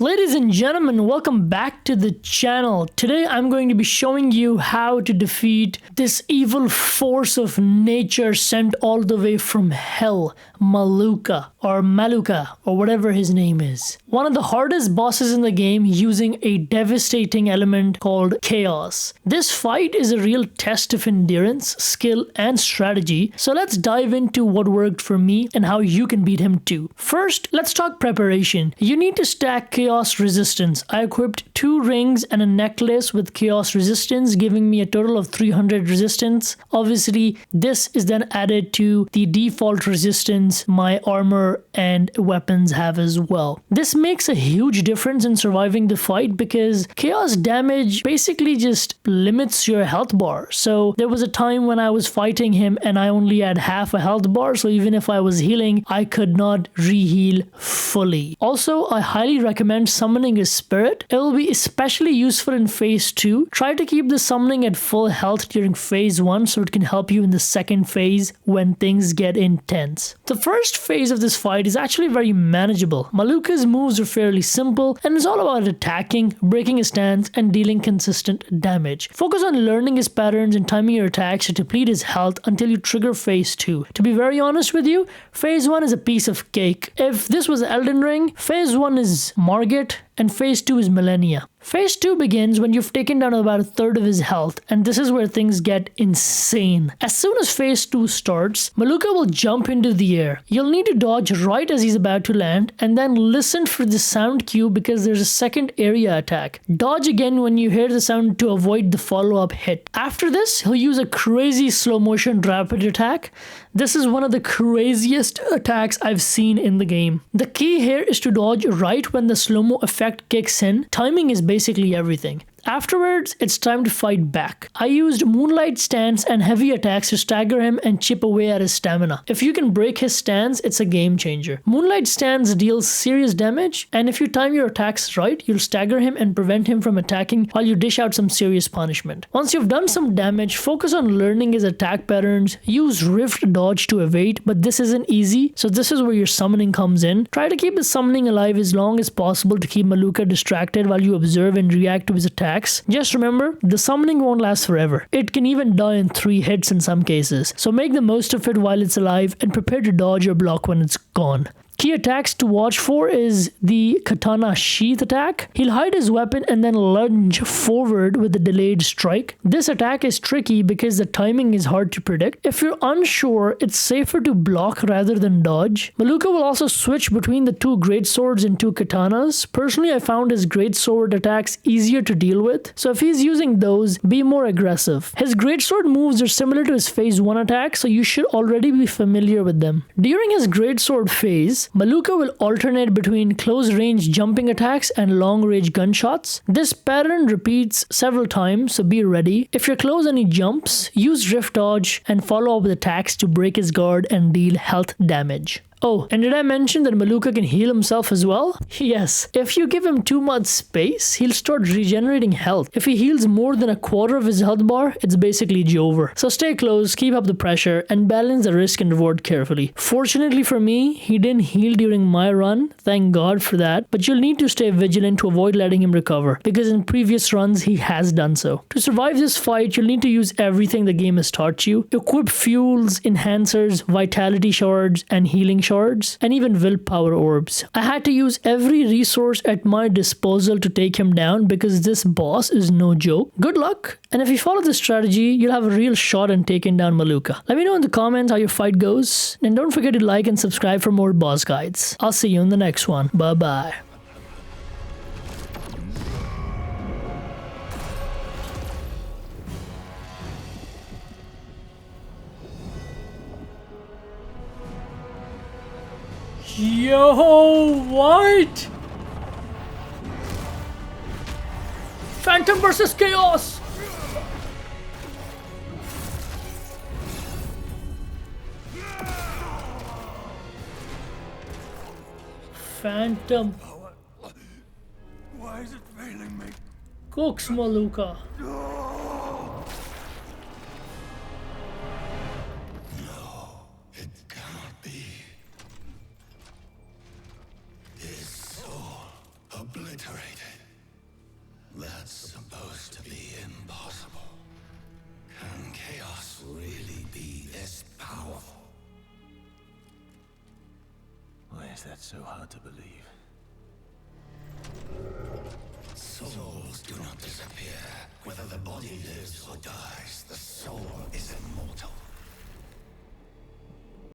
Ladies and gentlemen, welcome back to the channel. Today I'm going to be showing you how to defeat this evil force of nature sent all the way from hell, Maluca or whatever his name is. One of the hardest bosses in the game using a devastating element called chaos. This fight is a real test of endurance, skill and strategy. So let's dive into what worked for me and how you can beat him too. First, let's talk preparation. You need to stack chaos resistance. I equipped 2 rings and a necklace with chaos resistance, giving me a total of 300 resistance. Obviously, this is then added to the default resistance my armor and weapons have as well. This makes a huge difference in surviving the fight because chaos damage basically just limits your health bar. So there was a time when I was fighting him and I only had half a health bar, so even if I was healing, I could not re-heal fully. Also, I highly recommend summoning a spirit. It will be especially useful in phase 2. Try to keep the summoning at full health during phase 1 so it can help you in the second phase when things get intense. The first phase of this fight is actually very manageable. Maluca's moves are fairly simple and it's all about attacking, breaking his stance and dealing consistent damage. Focus on learning his patterns and timing your attacks to deplete his health until you trigger phase 2. To be very honest with you, phase 1 is a piece of cake. If this was Elden Ring, phase 1 is Margit and phase 2 is Millennia. Phase 2 begins when you've taken down about a third of his health, and this is where things get insane. As soon as phase 2 starts, Maluca will jump into the air. You'll need to dodge right as he's about to land, and then listen for the sound cue because there's a second area attack. Dodge again when you hear the sound to avoid the follow-up hit. After this, he'll use a crazy slow motion rapid attack. This is one of the craziest attacks I've seen in the game. The key here is to dodge right when the slow-mo effect kicks in. Timing is basically everything. Afterwards, it's time to fight back. I used Moonlight Stance and heavy attacks to stagger him and chip away at his stamina. If you can break his stance, it's a game changer. Moonlight Stance deals serious damage, and if you time your attacks right, you'll stagger him and prevent him from attacking while you dish out some serious punishment. Once you've done some damage, focus on learning his attack patterns. Use Rift Dodge to evade, but this isn't easy, so this is where your summoning comes in. Try to keep the summoning alive as long as possible to keep Maluca distracted while you observe and react to his attacks. Just remember, the summoning won't last forever. It can even die in 3 hits in some cases. So make the most of it while it's alive and prepare to dodge or block when it's gone. Key attacks to watch for is the Katana Sheath attack. He'll hide his weapon and then lunge forward with a delayed strike. This attack is tricky because the timing is hard to predict. If you're unsure, it's safer to block rather than dodge. Maluca will also switch between the 2 greatswords and 2 katanas. Personally, I found his greatsword attacks easier to deal with, so if he's using those, be more aggressive. His greatsword moves are similar to his phase 1 attack, so you should already be familiar with them. During his greatsword phase, Maluca will alternate between close-range jumping attacks and long-range gunshots. This pattern repeats several times, so be ready. If you're close and he jumps, use Rift Dodge and follow up with attacks to break his guard and deal health damage. Oh, and did I mention that Maluca can heal himself as well? Yes. If you give him too much space, he'll start regenerating health. If he heals more than a quarter of his health bar, it's basically over. So stay close, keep up the pressure, and balance the risk and reward carefully. Fortunately for me, he didn't heal during my run. Thank God for that. But you'll need to stay vigilant to avoid letting him recover, because in previous runs, he has done so. To survive this fight, you'll need to use everything the game has taught you. Equip fuels, enhancers, vitality shards, and healing shards, and even willpower orbs. I had to use every resource at my disposal to take him down because this boss is no joke. Good luck, and if you follow this strategy, you'll have a real shot in taking down Maluca. Let me know in the comments how your fight goes, and don't forget to like and subscribe for more boss guides. I'll see you in the next one. Bye bye. Yo, what? Phantom versus Chaos! Phantom. Why is it failing me? Cooks, Maluca. A blade. obliterated. That's supposed to be impossible. Can chaos really be this powerful? Why is that so hard to believe? Souls do not disappear. Whether the body lives or dies, the soul is immortal.